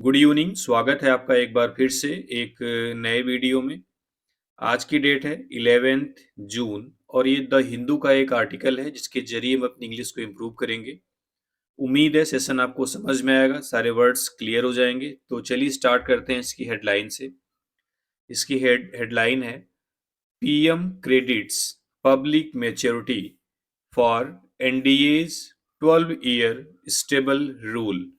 Good evening. स्वागत है आपका एक बार फिर से एक नए वीडियो में। आज की डेट है 11th जून और ये द हिंदू का एक आर्टिकल है जिसके जरिए हम अपनी इंग्लिश को इम्प्रूव करेंगे। उम्मीद है सेशन आपको समझ में आएगा, सारे वर्ड्स क्लियर हो जाएंगे। तो चलिए स्टार्ट करते हैं इसकी हेडलाइन से। इसकी हेडलाइन है PM credits public maturity for NDA's 12 year stable rule.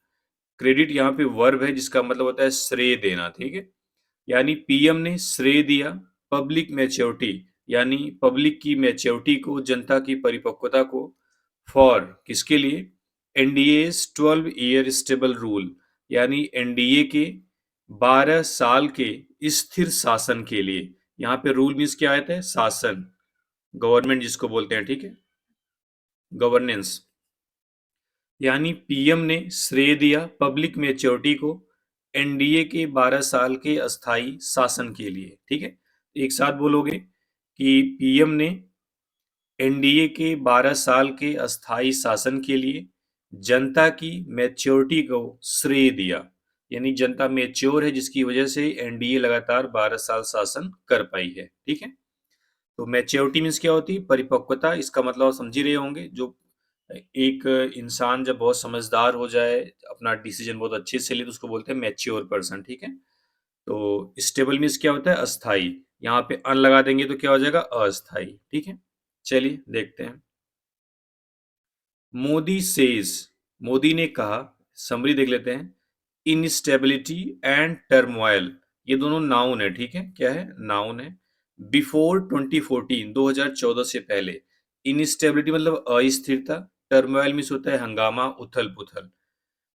Credit यहाँ पे वर्ब है जिसका मतलब होता है श्रेय देना, ठीक है। यानी पीएम ने श्रेय दिया पब्लिक मैच्योरिटी, यानी पब्लिक की मैच्योरिटी को, जनता की परिपक्वता को, फॉर किसके लिए, एनडीए's 12 ईयर स्टेबल रूल, यानी एनडीए के 12 साल के स्थिर शासन के लिए। यहाँ पे रूल मीन्स क्या आता है, शासन, गवर्नमेंट जिसको बोलते हैं, ठीक है, गवर्नेंस। यानी पीएम ने श्रेय दिया पब्लिक मैच्योरिटी को एनडीए के 12 साल के अस्थाई शासन के लिए, ठीक है। एक साथ बोलोगे कि पीएम ने एनडीए के 12 साल के अस्थाई शासन के लिए जनता की मैच्योरिटी को श्रेय दिया। यानी जनता मैच्योर है जिसकी वजह से एनडीए लगातार 12 साल शासन कर पाई है, ठीक है। तो मैच्योरिटी मीन्स क्या होती है, परिपक्वता। इसका मतलब आप समझ ही रहे होंगे, जो एक इंसान जब बहुत समझदार हो जाए, अपना डिसीजन बहुत अच्छे से ले, तो उसको बोलते हैं मैच्योर पर्सन, ठीक है। तो स्टेबल मीन्स क्या होता है, अस्थाई। यहाँ पे अन लगा देंगे तो क्या हो जाएगा, अस्थाई, ठीक है। चलिए देखते हैं। मोदी सेज, मोदी ने कहा, समरी देख लेते हैं। इनस्टेबिलिटी एंड टर्मोइल, ये दोनों नाउन है, ठीक है। क्या है, नाउन है। बिफोर 2014, 2014 से पहले। इनस्टेबिलिटी मतलब अस्थिरता, टर्मोइल मीन्स होता है हंगामा, उथल पुथल।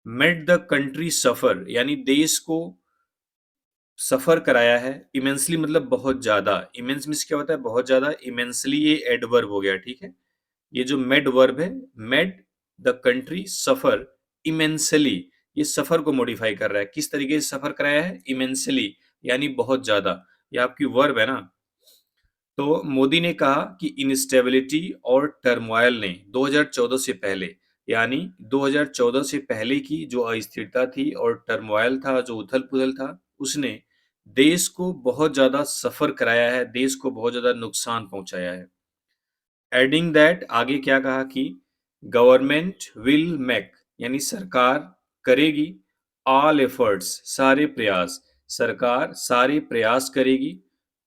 मेड द कंट्री सफर, यानी देश को सफर कराया है। इमेंसली मतलब बहुत ज्यादा, इमेंस मीन्स क्या होता है, बहुत ज्यादा। इमेंसली ये एडवर्ब हो गया, ठीक है। ये जो मेड वर्ब है, made the country suffer immensely, ये सफर को मॉडिफाई कर रहा है। किस तरीके से सफर कराया है, इमेंसली, यानी बहुत ज्यादा। ये आपकी वर्ब है ना। तो मोदी ने कहा कि इंस्टेबिलिटी और टर्मोइल ने 2014 से पहले, यानी 2014 से पहले की जो अस्थिरता थी और टर्मोइल था, जो उथल पुथल था, उसने देश को बहुत ज्यादा सफर कराया है, देश को बहुत ज्यादा नुकसान पहुंचाया है। एडिंग दैट, आगे क्या कहा कि गवर्नमेंट विल मेक, यानी सरकार करेगी, ऑल एफर्ट्स, सारे प्रयास, सरकार सारे प्रयास करेगी,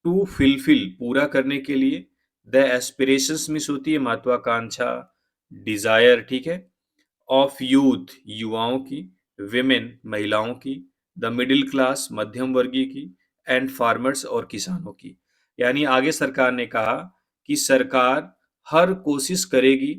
टू फिलफिल, पूरा करने के लिए, द एस्पिरेशंस मिस होती है महत्वाकांक्षा, डिजायर, ठीक है, ऑफ यूथ, युवाओं की, विमेन, महिलाओं की, द मिडिल क्लास, मध्यम वर्गीय की, एंड फार्मर्स, और किसानों की। यानी आगे सरकार ने कहा कि सरकार हर कोशिश करेगी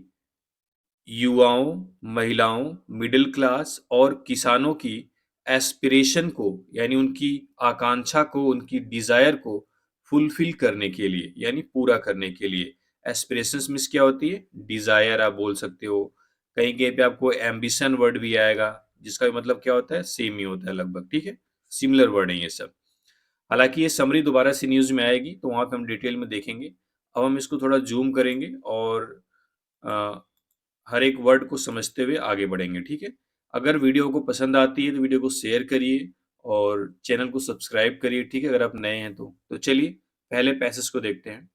युवाओं, महिलाओं, मिडिल क्लास और किसानों की एस्पिरेशन को, यानी उनकी आकांक्षा को, उनकी डिजायर को फुलफिल करने के लिए, यानी पूरा करने के लिए। एस्पिरेशंस मीन्स क्या होती है, डिजायर आप बोल सकते हो। कहीं कहीं पे आपको एम्बिशन वर्ड भी आएगा, जिसका भी मतलब क्या होता है, सेम ही होता है लगभग, ठीक है। सिमिलर वर्ड है ये सब। हालांकि ये समरी दोबारा से न्यूज में आएगी तो वहां पे हम डिटेल में देखेंगे। अब हम इसको थोड़ा जूम करेंगे और अ, हर एक वर्ड को समझते हुए आगे बढ़ेंगे, ठीक है। अगर वीडियो को पसंद आती है तो वीडियो को शेयर करिए और चैनल को सब्सक्राइब करिए, ठीक है, अगर आप नए हैं तो चलिए पहले पैसेज को देखते हैं।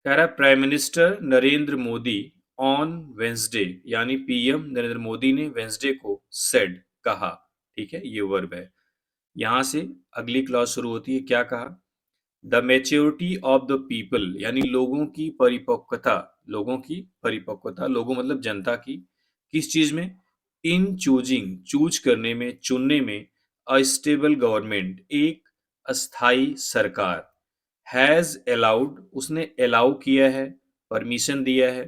कह रहा है prime minister Narendra Modi on Wednesday, यानी पीएम नरेंद्र मोदी ने वेंसडे को सेड, कहा, ठीक है, ये वर्ब है। यहां से अगली क्लॉज शुरू होती है, क्या कहा, the maturity of the people, यानी लोगों की परिपक्वता, लोगों की परिपक्वता, लोगों मतलब जनता की, किस चीज में, इन चूजिंग, चूज करने में, चुनने में, अ स्टेबल गवर्नमेंट, एक अस्थाई सरकार, हैज अलाउड, उसने अलाउ किया है, परमिशन दिया है,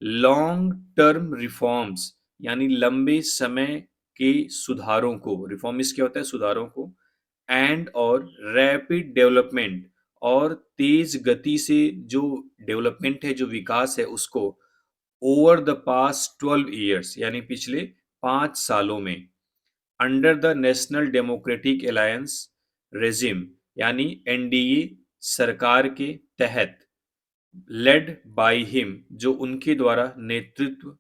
लॉन्ग टर्म रिफॉर्म्स, यानी लंबे समय के सुधारों को, रिफॉर्मिस्ट क्या होता है, सुधारों को, एंड और रैपिड डेवलपमेंट, और तेज गति से जो डेवलपमेंट है, जो विकास है, उसको, ओवर द पास्ट 12 ईयर्स, यानी पिछले 5 सालों में, under the national democratic alliance regime, यानी एनडीए सरकार के तहत, लेड बाय हिम, जो उनके द्वारा नेतृत्व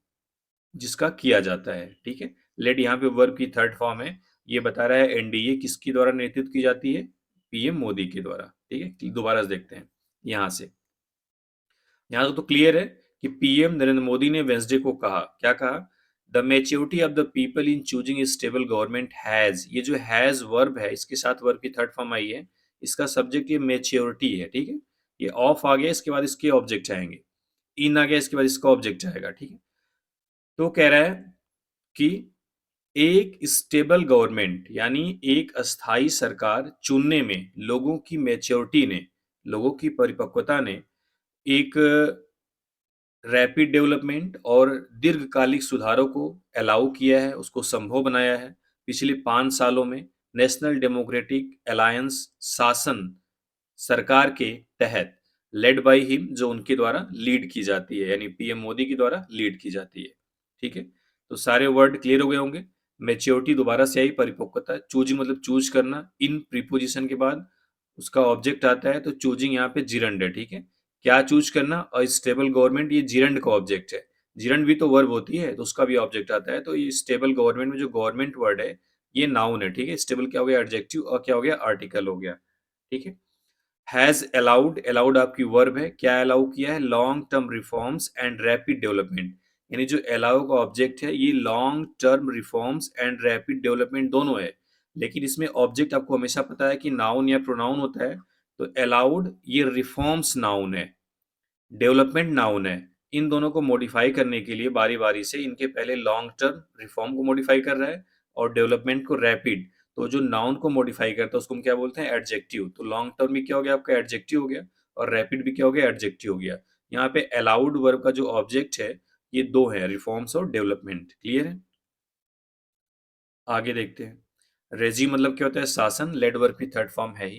जिसका किया जाता है, ठीक है। लेड यहाँ पे वर्ब की थर्ड फॉर्म है, ये बता रहा है एनडीए किसके द्वारा नेतृत्व की जाती है, पीएम मोदी के द्वारा। ठीक है, दोबारा से देखते हैं यहां से। यहां तो क्लियर है कि पीएम नरेंद्र मोदी ने वेंसडे को कहा, क्या कहा, the maturity of the people in choosing a stable government has, ये जो हैज वर्ब है इसके साथ वर्ब की थर्ड फॉर्म आई है, इसका सब्जेक्ट ये मेच्योरिटी है। ठीक है, ये ऑफ आ गया, इसके बाद इसके ऑब्जेक्ट आएंगे, इन आ गया, इसके बाद इसका ऑब्जेक्ट आएगा। ठीक है, तो कह रहा है कि एक स्टेबल गवर्नमेंट यानी एक अस्थाई सरकार चुनने में लोगों की मैच्योरिटी ने, लोगों की परिपक्वता ने एक रैपिड डेवलपमेंट और दीर्घकालिक सुधारों को अलाउ किया है, उसको संभव बनाया है। पिछले 5 सालों में नेशनल डेमोक्रेटिक अलायंस शासन सरकार के तहत लेड बाय हिम, जो उनके द्वारा लीड की जाती है, यानी पीएम मोदी के द्वारा लीड की जाती है। ठीक है, तो सारे वर्ड क्लियर हो गए होंगे। मैच्योरिटी दोबारा से आई, परिपक्वता, चूजिंग मतलब चूज करना, इन प्रीपोजिशन के बाद उसका ऑब्जेक्ट आता है, तो चूजिंग यहाँ पे जिरंड है। ठीक है, क्या चूज करना, अ स्टेबल गवर्नमेंट, ये जिरंड का ऑब्जेक्ट है। जिरंड भी तो वर्ब होती है, तो उसका भी ऑब्जेक्ट आता है। तो ये स्टेबल गवर्नमेंट में जो गवर्नमेंट वर्ड है ये नाउन है। ठीक है, स्टेबल क्या हो गया, एडजेक्टिव, और क्या हो गया, आर्टिकल हो गया। ठीक है, हैज अलाउड, अलाउड आपकी वर्ब है, क्या अलाउ किया है, long term reforms and rapid development, यानी जो अलाउ का ऑब्जेक्ट है ये long term reforms and rapid development दोनों है, लेकिन इसमें ऑब्जेक्ट आपको हमेशा पता है कि नाउन या प्रोनाउन होता है। तो अलाउड ये रिफॉर्म्स नाउन है, डेवलपमेंट नाउन है। इन दोनों को मॉडिफाई करने के लिए बारी बारी से इनके पहले लॉन्ग टर्म रिफॉर्म को मॉडिफाई कर रहा है और डेवलपमेंट को रैपिड। तो जो नाउन को मॉडिफाई करता है उसको हम क्या बोलते हैं, एडजेक्टिव। तो लॉन्ग टर्म भी क्या हो गया आपका, एडजेक्टिव हो गया, और रैपिड भी क्या हो गया, एडजेक्टिव हो गया। यहाँ पे अलाउड वर्ब का जो ऑब्जेक्ट है ये दो है, रिफॉर्म्स और डेवलपमेंट। क्लियर है, आगे देखते हैं। रेजी मतलब क्या होता है, शासन, लेड वर्ब की थर्ड फॉर्म है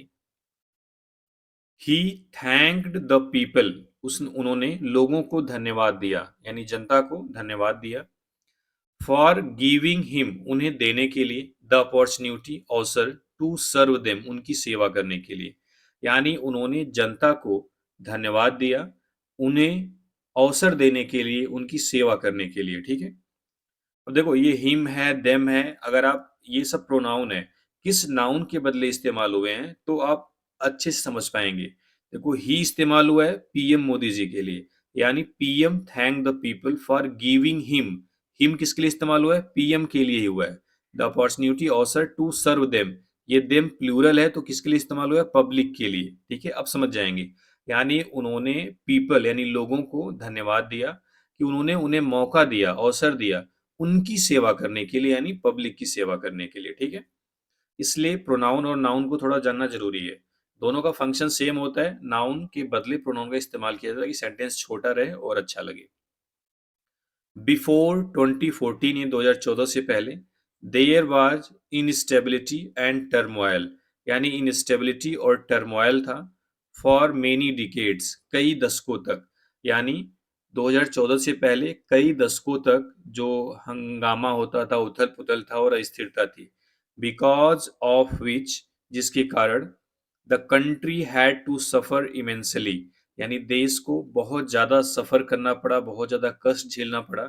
ही थैंक्ड द पीपल, उस उन्होंने लोगों को धन्यवाद दिया, यानी जनता को धन्यवाद दिया। फॉर गिविंग हिम, उन्हें देने के लिए, द अपॉर्चुनिटी, अवसर, टू सर्व देम, उनकी सेवा करने के लिए, यानी उन्होंने जनता को धन्यवाद दिया, उन्हें अवसर देने के लिए, उनकी सेवा करने के लिए। ठीक है, अब देखो ये हिम है, देम है, अगर आप ये सब प्रोनाउन है, किस नाउन के बदले इस्तेमाल हुए हैं तो आप अच्छे से समझ पाएंगे। देखो ही इस्तेमाल हुआ है पीएम मोदी जी के लिए, यानी PM thank the people for giving him किसके लिए इस्तेमाल हुआ है, पीएम के लिए ही हुआ है। द अपॉर्चुनिटी, अवसर, टू सर्व देम, ये देम प्लूरल है तो किसके लिए इस्तेमाल हुआ है, पब्लिक के लिए। ठीक है, अब समझ जाएंगे। यानी उन्होंने पीपल यानी लोगों को धन्यवाद दिया कि उन्होंने उन्हें मौका दिया, अवसर दिया उनकी सेवा करने के लिए, यानी पब्लिक की सेवा करने के लिए। ठीक है, इसलिए प्रोनाउन और नाउन को थोड़ा जानना जरूरी है। दोनों का फंक्शन सेम होता है, नाउन के बदले प्रोनाउन का इस्तेमाल किया जाता है कि सेंटेंस छोटा रहे और अच्छा लगे। बिफोर 2014, ये 2014 से पहले, there was instability and turmoil, यानी इनस्टेबिलिटी और टर्मोइल था, फॉर मेनी डिकेड्स, कई दशकों तक, यानी 2014 से पहले कई दशकों तक जो हंगामा होता था, उथल पुथल था और अस्थिरता थी। बिकॉज ऑफ विच, जिसके कारण, the country had to suffer immensely, यानी देश को बहुत ज्यादा सफर करना पड़ा, बहुत ज्यादा कष्ट झेलना पड़ा।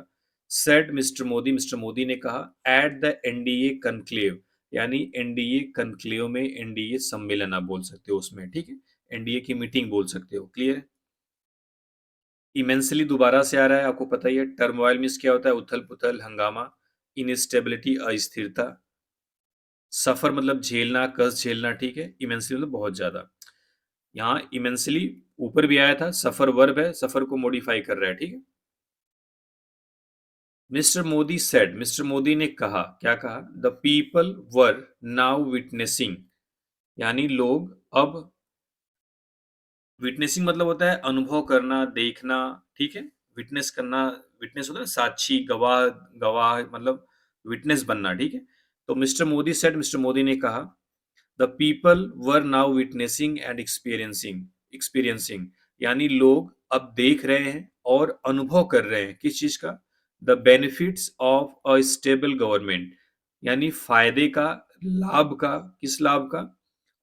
Said mister Modi, mister Modi ने कहा, एट द एनडीए कनक्लेव, यानी एनडीए कनक्लेव में, एनडीए सम्मेलन आप बोल सकते हो उसमें। ठीक है, एनडीए की मीटिंग बोल सकते हो। क्लियर है, इमेंसली दोबारा से आ रहा है, आपको पता ही है। टर्मोइल मीन्स क्या होता है, उथल पुथल, हंगामा। इनस्टेबिलिटी, अस्थिरता। सफर मतलब झेलना, कष्ट झेलना। ठीक है, इमेंसली मतलब बहुत ज्यादा। यहाँ इमेंसली ऊपर भी आया था, सफर वर्ब है, सफर को मॉडिफाई कर रहा है। ठीक है, mister Modi said, mister Modi ने कहा, क्या कहा, the people were now witnessing, यानी लोग अब, विटनेसिंग मतलब होता है अनुभव करना, देखना। ठीक है, विटनेस करना, विटनेस होता है साक्षी, गवाह, गवाह मतलब विटनेस बनना। ठीक है, तो mister Modi said, mister Modi ने कहा, the people were now witnessing and experiencing, यानी लोग अब देख रहे हैं और अनुभव कर रहे हैं, किस चीज का, the benefits of a stable government, यानी फायदे का, लाभ का, किस लाभ का,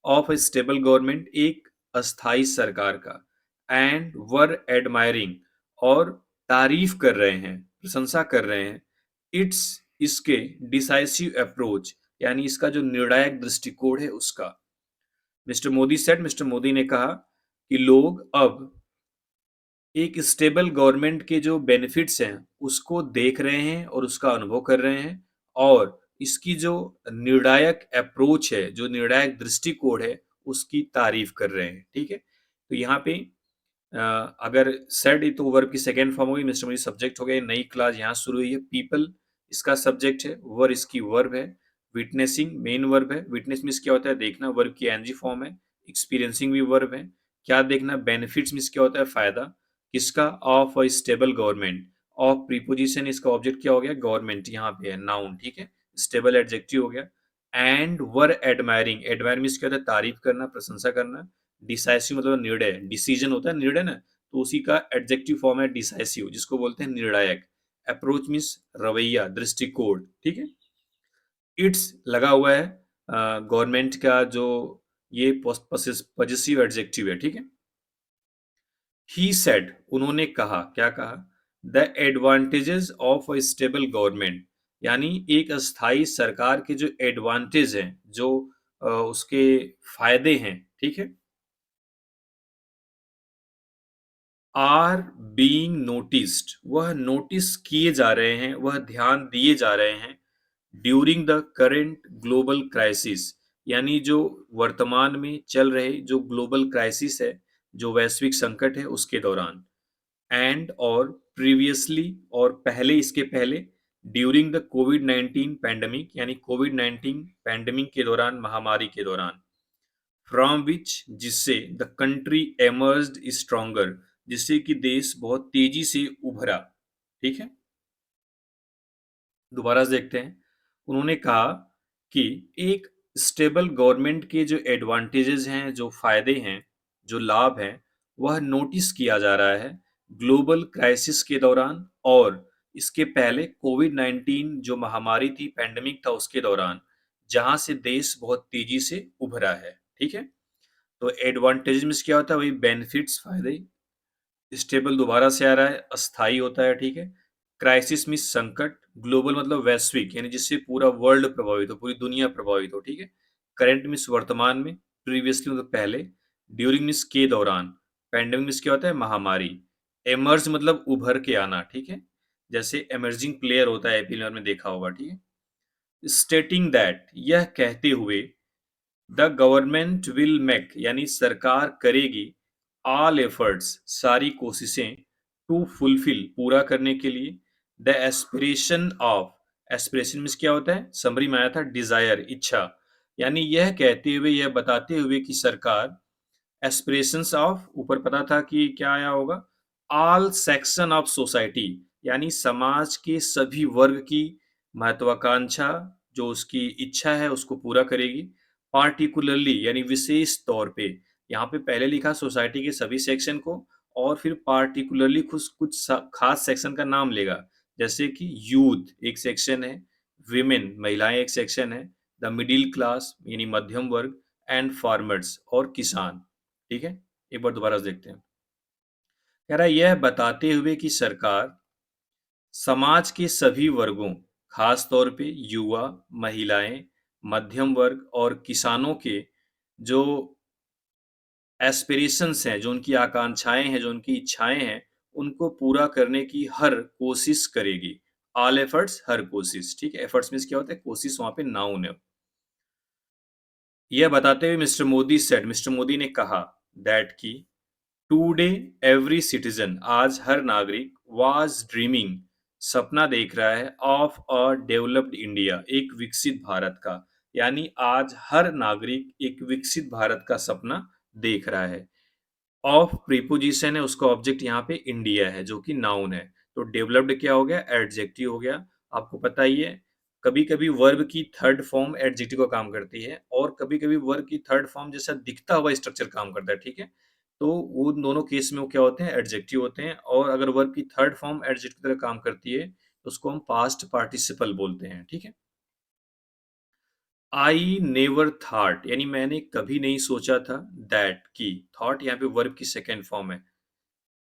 ऑफ अ स्टेबल गवर्नमेंट, एक अस्थाई सरकार का, एंड वर एडमायरिंग, और तारीफ कर रहे हैं, प्रशंसा कर रहे हैं, इट्स, इसके, डिसाइसिव अप्रोच, यानी इसका जो निर्णायक दृष्टिकोण है उसका। Mister Modi said, mister Modi ने कहा कि लोग अब एक स्टेबल गवर्नमेंट के जो बेनिफिट्स हैं उसको देख रहे हैं और उसका अनुभव कर रहे हैं, और इसकी जो निर्णायक अप्रोच है, जो निर्णायक दृष्टिकोण है, उसकी तारीफ कर रहे हैं। ठीक है, तो यहाँ पे अगर सेड तो वर्ब की सेकेंड फॉर्म होगी, मिस्टर मोदी सब्जेक्ट हो गया, नई क्लास यहाँ शुरू हुई है। पीपल इसका सब्जेक्ट है, वर इसकी वर्ब है, विटनेसिंग मेन वर्ब है। विटनेस मीन्स क्या होता है, देखना, वर्ब की एनजी फॉर्म है। एक्सपीरियंसिंग भी वर्ब है। क्या देखना, बेनिफिट्स मीन्स क्या होता है, फायदा किसका, of a stable government. Of preposition, इसका ऑब्जेक्ट क्या हो गया, गवर्नमेंट, यहाँ पे है नाउन। ठीक है, स्टेबल एडजेक्टिव हो गया। And were admiring, admire means क्या होता है, तारीफ करना, प्रशंसा करना। डिसाइसिव मतलब निर्णय, डिसीजन होता है निर्णय ना, तो उसी का एडजेक्टिव फॉर्म है डिसाइसिव, जिसको बोलते हैं निर्णायक। अप्रोच मीन्स रवैया, दृष्टिकोण। ठीक है, इट्स लगा हुआ है गवर्नमेंट का जो ये पॉजिटिव एडजेक्टिव है। ठीक है, ही सेड उन्होंने कहा, क्या कहा, the advantages of a stable government, यानी एक अस्थाई सरकार के जो एडवांटेज हैं, जो उसके फायदे हैं, ठीक है, आर बीइंग नोटिस्ड, वह नोटिस किए जा रहे हैं, वह ध्यान दिए जा रहे हैं। During the current global crisis, यानी जो वर्तमान में चल रहे जो ग्लोबल क्राइसिस है, जो वैश्विक संकट है, उसके दौरान। एंड और प्रीवियसली, और पहले, इसके पहले, ड्यूरिंग द कोविड 19 पैंडमिक, यानी कोविड 19 पैंडमिक के दौरान, महामारी के दौरान। फ्रॉम विच, जिससे, द कंट्री एमर्ज्ड स्ट्रॉन्गर, जिससे कि देश बहुत तेजी से उभरा। ठीक है, दोबारा से देखते हैं। उन्होंने कहा कि एक स्टेबल गवर्नमेंट के जो एडवांटेजेस हैं, जो फायदे हैं, जो लाभ हैं, वह नोटिस किया जा रहा है ग्लोबल क्राइसिस के दौरान, और इसके पहले कोविड 19 जो महामारी थी, पैंडेमिक था, उसके दौरान, जहां से देश बहुत तेजी से उभरा है। ठीक है, तो एडवांटेज में क्या होता है, वही बेनिफिट्स, फायदे। स्टेबल दोबारा से आ रहा है, अस्थाई होता है। ठीक है, क्राइसिस मीन्स संकट, ग्लोबल मतलब वैश्विक, यानी जिससे पूरा वर्ल्ड प्रभावित हो, पूरी दुनिया प्रभावित हो। ठीक है, करंट मीन्स वर्तमान में, प्रीवियसली मतलब पहले, ड्यूरिंग मीन्स के दौरान, पैंडेमिक मीन्स क्या होता है, महामारी। एमर्ज मतलब उभर के आना। ठीक है, जैसे एमर्जिंग प्लेयर होता है, आईपीएल में देखा होगा। ठीक है, स्टेटिंग दैट, यह कहते हुए, द गवर्नमेंट विल मेक, यानी सरकार करेगी, ऑल एफर्ट्स, सारी कोशिशें, टू फुलफिल, पूरा करने के लिए, the aspiration of, aspiration means क्या होता है, समरी में आया था, डिजायर, इच्छा, यानी यह कहते हुए, यह बताते हुए कि सरकार, एस्पिरेशंस ऑफ, ऊपर पता था कि क्या आया होगा, ऑल सेक्शन ऑफ सोसाइटी, यानी समाज के सभी वर्ग की महत्वाकांक्षा, जो उसकी इच्छा है, उसको पूरा करेगी। पार्टिकुलरली, यानी विशेष तौर पे, यहाँ पे पहले लिखा सोसाइटी के सभी सेक्शन को, और फिर पार्टिकुलरली कुछ कुछ खास सेक्शन का नाम लेगा, जैसे कि यूथ एक सेक्शन है, विमेन महिलाएं एक सेक्शन है, द मिडिल क्लास यानी मध्यम वर्ग, एंड फार्मर्स और किसान। ठीक है, एक बार दोबारा से देखते हैं। कह रहा है, यह बताते हुए कि सरकार समाज के सभी वर्गों, खास तौर पे युवा, महिलाएं, मध्यम वर्ग और किसानों के जो एस्पिरेशंस हैं, जो उनकी आकांक्षाएं हैं, जो उनकी इच्छाएं हैं, उनको पूरा करने की हर कोशिश करेगी। ऑल एफर्ट्स, हर कोशिश। ठीक है, एफर्ट्स मीन्स क्या होता है, कोशिश, वहां पे नाउन है। यह बताते हुए mister Modi said, mister Modi ने कहा, दैट की, टुडे एवरी सिटीजन, आज हर नागरिक, वाज ड्रीमिंग, सपना देख रहा है, ऑफ अ डेवलप्ड इंडिया, एक विकसित भारत का, यानी आज हर नागरिक एक विकसित भारत का सपना देख रहा है। ऑफ प्रीपोजिशन है, उसका ऑब्जेक्ट यहाँ पे इंडिया है, जो कि नाउन है। तो डेवलप्ड क्या हो गया, एडजेक्टिव हो गया। आपको पता ही है, कभी कभी वर्ब की थर्ड फॉर्म एडजेक्टिव का काम करती है, और कभी कभी वर्ब की थर्ड फॉर्म जैसा दिखता हुआ स्ट्रक्चर काम करता है। ठीक है, तो वो दोनों केस में वो क्या होते हैं, एडजेक्टिव होते हैं। और अगर वर्ब की थर्ड फॉर्म एडजेक्टिव की तरह काम करती है, तो उसको हम पास्ट पार्टिसिपल बोलते हैं। ठीक है, आई नेवर थॉट, यानी मैंने कभी नहीं सोचा था, दैट की, थॉट यहाँ पे वर्ब की सेकेंड फॉर्म है,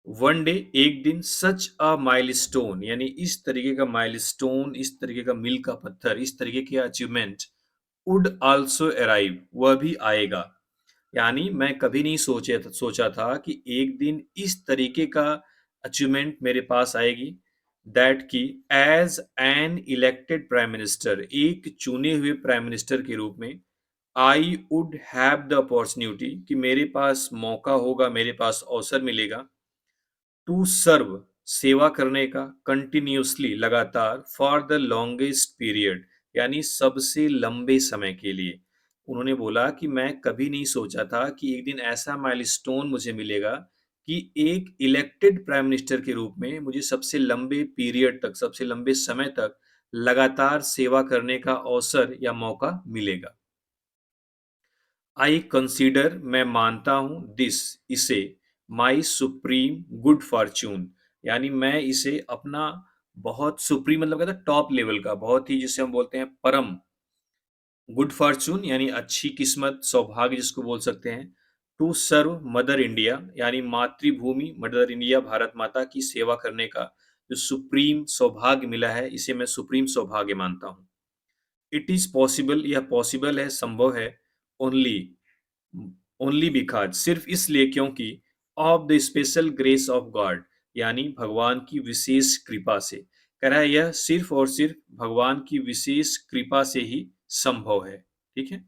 वन डे, एक दिन, सच अ माइलस्टोन, यानी इस तरीके का माइलस्टोन, इस तरीके का मील का पत्थर, इस तरीके की अचीवमेंट वुड आल्सो अराइव, वह भी आएगा। यानी मैं कभी नहीं सोचा था कि एक दिन इस तरीके का अचीवमेंट मेरे पास आएगी, दैट कि as an elected prime minister, एक चुने हुए प्राइम मिनिस्टर के रूप में, I would have the opportunity, कि मेरे पास मौका होगा, मेरे पास अवसर मिलेगा, टू सर्व, सेवा करने का, कंटिन्यूअसली, लगातार, फॉर द लॉन्गेस्ट पीरियड, यानी सबसे लंबे समय के लिए। उन्होंने बोला कि मैं कभी नहीं सोचा था कि एक दिन ऐसा माइलस्टोन मुझे मिलेगा कि एक इलेक्टेड प्राइम मिनिस्टर के रूप में मुझे सबसे लंबे पीरियड तक, सबसे लंबे समय तक लगातार सेवा करने का अवसर या मौका मिलेगा। आई कंसीडर, मैं मानता हूँ, दिस, इसे, माई सुप्रीम गुड फॉर्च्यून, यानी मैं इसे अपना बहुत सुप्रीम मतलब कहता है टॉप लेवल का, बहुत ही जिसे हम बोलते हैं परम, गुड फॉर्च्यून यानी अच्छी किस्मत, सौभाग्य जिसको बोल सकते हैं, टू सर्व मदर इंडिया, यानी मातृभूमि मदर इंडिया, भारत माता की सेवा करने का जो सुप्रीम सौभाग्य मिला है, इसे मैं सुप्रीम सौभाग्य मानता हूँ। इट इज पॉसिबल, यह पॉसिबल है, संभव है, ओनली, ओनली बिकॉज, सिर्फ इसलिए क्योंकि, of the special grace of God, यानी भगवान की विशेष कृपा से। कह रहा है यह सिर्फ और सिर्फ भगवान की विशेष कृपा से ही संभव है। ठीक है।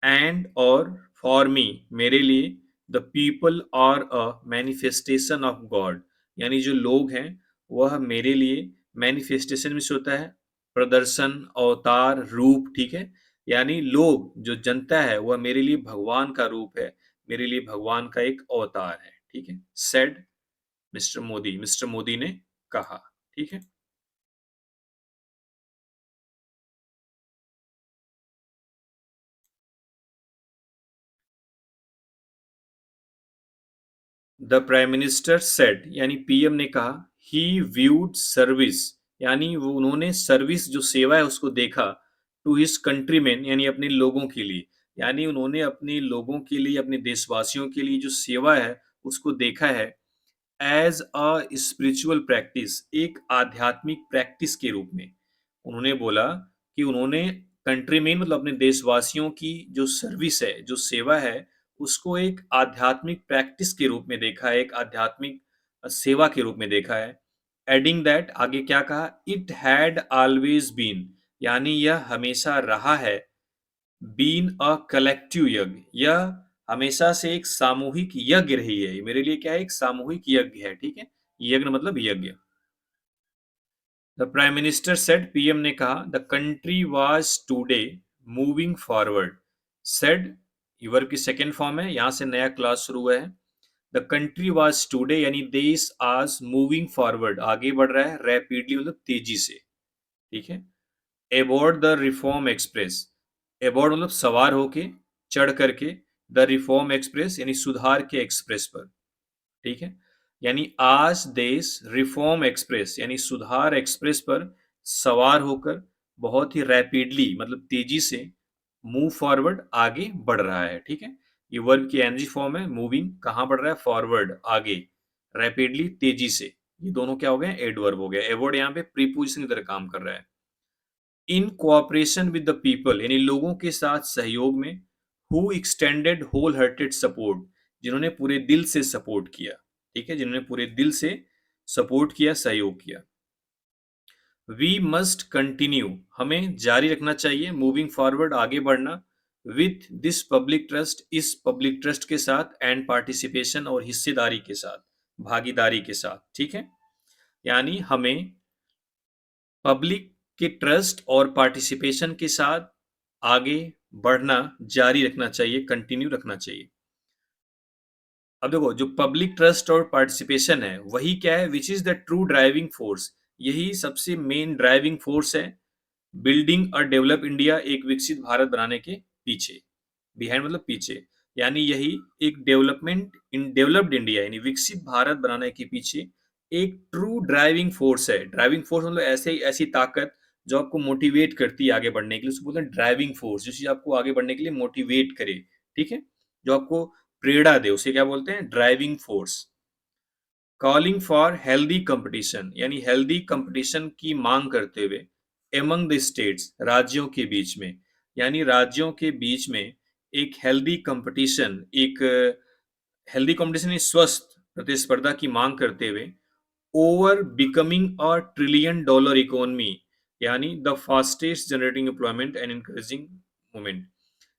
एंड और फॉर मी, मेरे लिए, the people are a manifestation of God, यानी जो लोग हैं वह मेरे लिए, मैनिफेस्टेशन में से होता है प्रदर्शन, अवतार, रूप। ठीक है। यानी लोग, जो जनता है, वह मेरे लिए भगवान का रूप है, मेरे लिए भगवान का एक अवतार है। ठीक है। Said mister Modi, mister Modi ने कहा। ठीक है। द प्राइम मिनिस्टर सेड, यानी पीएम ने कहा, ही व्यूड सर्विस, यानी वो, उन्होंने सर्विस, जो सेवा है, उसको देखा, टू हिज कंट्रीमेन, यानी अपने लोगों के लिए, यानी उन्होंने अपने लोगों के लिए, अपने देशवासियों के लिए जो सेवा है उसको देखा है एज अ स्पिरिचुअल प्रैक्टिस, एक आध्यात्मिक प्रैक्टिस के रूप में। उन्होंने बोला कि उन्होंने कंट्रीमेन मतलब अपने देशवासियों की जो सर्विस है, जो सेवा है, उसको एक आध्यात्मिक प्रैक्टिस के रूप में देखा है, एक आध्यात्मिक सेवा के रूप में देखा है। एडिंग दैट, आगे क्या कहा, इट हैड ऑलवेज बीन, यानी यह हमेशा रहा है, बीन अ कलेक्टिव यज्ञ, यह हमेशा से एक सामूहिक यज्ञ रही है। ये मेरे लिए क्या है, एक सामूहिक यज्ञ है। ठीक है। यज्ञ मतलब यज्ञ। The prime minister said, PM ने कहा, the country was today moving forward, said, ये वर्ब की सेकेंड फॉर्म है, यहां से नया क्लास शुरू हुआ है। द कंट्री वाज टुडे, यानी देश आज मूविंग फॉरवर्ड, आगे बढ़ रहा है, रैपिडली मतलब तेजी से। ठीक है। Abode the reform express, abode मतलब सवार होके, चढ़ करके, द रिफॉर्म एक्सप्रेस यानी सुधार के एक्सप्रेस पर। ठीक है। यानी आज देश रिफॉर्म एक्सप्रेस यानी सुधार एक्सप्रेस पर सवार होकर बहुत ही रैपिडली मतलब तेजी से मूव फॉरवर्ड, आगे बढ़ रहा है। ठीक है। ये वर्ब की एनजी फॉर्म है, मूविंग, कहाँ बढ़ रहा है, फॉरवर्ड, आगे, रैपिडली, तेजी से। ये दोनों क्या हो गए, एडवर्ब हो गया। एवर्ड यहाँ पे प्रीपोजिशन की तरह काम कर रहा है। In cooperation with the people, यानी लोगों के साथ सहयोग में, who extended wholehearted support, जिन्होंने पूरे दिल से सपोर्ट किया। ठीक है। जिन्होंने पूरे दिल से सपोर्ट किया, सहयोग किया। वी मस्ट कंटिन्यू, हमें जारी रखना चाहिए, मूविंग फॉरवर्ड, आगे बढ़ना, विथ दिस पब्लिक ट्रस्ट, इस पब्लिक ट्रस्ट के साथ, एंड पार्टिसिपेशन, और हिस्सेदारी के साथ, भागीदारी के साथ। ठीक है। यानी हमें पब्लिक के ट्रस्ट और पार्टिसिपेशन के साथ आगे बढ़ना जारी रखना चाहिए, कंटिन्यू रखना चाहिए। अब देखो, जो पब्लिक ट्रस्ट और पार्टिसिपेशन है, वही क्या है, which is the true driving force, यही सबसे मेन ड्राइविंग फोर्स है, बिल्डिंग अ डेवलप इंडिया, एक विकसित भारत बनाने के पीछे, बिहाइंड मतलब पीछे, यानी यही एक डेवलपमेंट इन डेवलप्ड इंडिया यानी विकसित भारत बनाने के पीछे एक ट्रू ड्राइविंग फोर्स है। ड्राइविंग फोर्स मतलब ऐसे ऐसी ताकत जो आपको मोटिवेट करती है आगे बढ़ने के लिए, उसको बोलते हैं ड्राइविंग फोर्स, जो चीज आपको आगे बढ़ने के लिए मोटिवेट करे। ठीक है। जो आपको प्रेरणा दे, उसे क्या बोलते हैं, driving force. Calling for healthy competition, यानी हेल्दी कंपटीशन की मांग करते हुए, एमंग द स्टेट्स, राज्यों के बीच में, यानी राज्यों के बीच में एक हेल्दी कंपटीशन, एक हेल्दी कंपटीशन, स्वस्थ प्रतिस्पर्धा की मांग करते हुए over becoming a trillion dollar economy, यानी the fastest generating employment and increasing movement.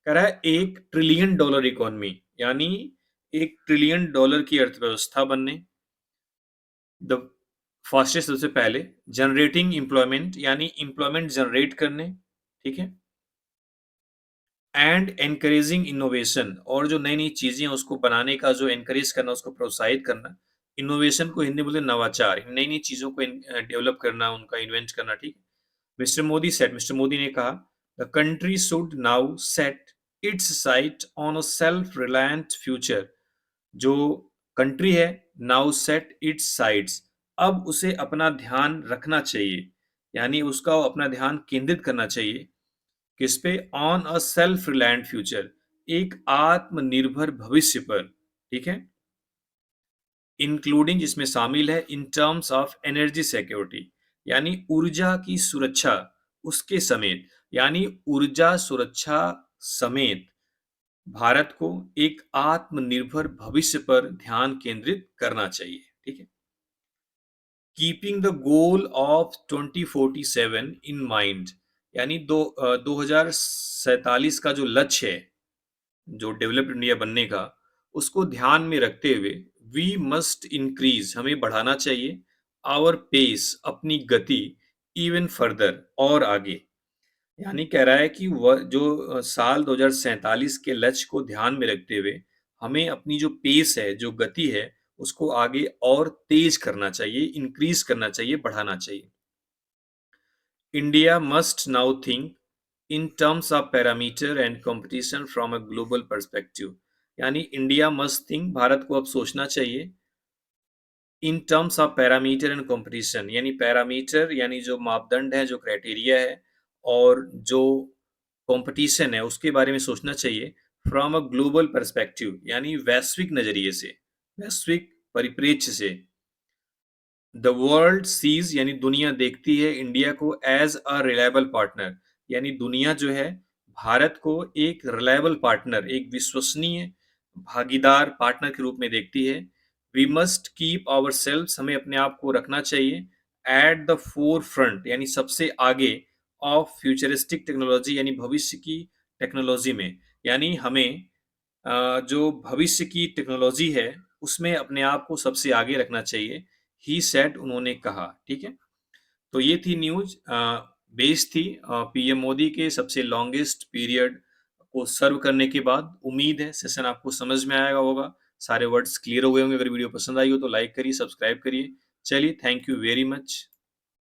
कह रहा है 1 ट्रिलियन डॉलर इकोनॉमी, यानी 1 ट्रिलियन डॉलर की अर्थव्यवस्था बनने, द फास्टेस्ट सबसे पहले, जनरेटिंग एम्प्लॉयमेंट यानी एम्प्लॉयमेंट जनरेट करने, ठीक है, एंड एनकरेजिंग इनोवेशन, और जो नई नई चीजें हैं उसको बनाने का जो एनकरेज करना, उसको प्रोत्साहित करना। इनोवेशन को हिंदी में बोलते हैं नवाचार, नई नई चीजों को डेवलप करना, उनका इन्वेंट करना, ठीक। मिस्टर मोदी ने कहा the country should now set it's site on a self reliant future. जो कंट्री है, नाउ सेट इट्स साइट्स, अब उसे अपना ध्यान रखना चाहिए, यानी उसका अपना ध्यान केंद्रित करना चाहिए किस पे, on a self reliant future, एक आत्मनिर्भर भविष्य पर, ठीक है, इंक्लूडिंग जिसमें शामिल है in terms of energy security, यानी ऊर्जा की सुरक्षा, उसके समेत, यानी ऊर्जा सुरक्षा समेत भारत को एक आत्मनिर्भर भविष्य पर ध्यान केंद्रित करना चाहिए, ठीक है। Keeping the goal of 2047 in mind, यानी 2047 का जो लक्ष्य है, जो डेवलप्ड इंडिया बनने का, उसको ध्यान में रखते हुए वी मस्ट इंक्रीज, हमें बढ़ाना चाहिए, आवर पेस, अपनी गति, इवन फर्दर, और आगे। यानी कह रहा है कि वह जो साल 2047 के लक्ष्य को ध्यान में रखते हुए हमें अपनी जो पेस है, जो गति है, उसको आगे और तेज करना चाहिए, इंक्रीज करना चाहिए, बढ़ाना चाहिए। India must now think in terms of parameter and competition from a global perspective, यानी इंडिया मस्ट थिंक, भारत को अब सोचना चाहिए, in terms of parameter and competition, यानी पैरामीटर यानी जो मापदंड है, जो क्राइटेरिया है, और जो कंपटीशन है उसके बारे में सोचना चाहिए, फ्रॉम अ ग्लोबल पर्सपेक्टिव, यानी वैश्विक नजरिए से, वैश्विक परिप्रेक्ष्य से। द वर्ल्ड सीज, यानी दुनिया देखती है इंडिया को एज अ रिलायबल पार्टनर, यानी दुनिया जो है भारत को एक रिलायबल पार्टनर, एक विश्वसनीय भागीदार पार्टनर के रूप में देखती है। We must keep ourselves, हमें अपने आप को रखना चाहिए एट द फोर फ्रंट, यानी सबसे आगे, ऑफ फ्यूचरिस्टिक टेक्नोलॉजी, यानी भविष्य की टेक्नोलॉजी में, यानी हमें जो भविष्य की टेक्नोलॉजी है उसमें अपने आप को सबसे आगे रखना चाहिए, ही सेड, उन्होंने कहा, ठीक है। तो ये थी न्यूज, बेस थी पीएम मोदी के सबसे लॉन्गेस्ट पीरियड को सर्व करने के बाद। उम्मीद है सेशन आपको समझ में आएगा होगा, सारे वर्ड्स क्लियर हो गए होंगे। अगर वीडियो पसंद आई हो तो लाइक करिए, सब्सक्राइब करिए। चलिए, थैंक यू वेरी मच।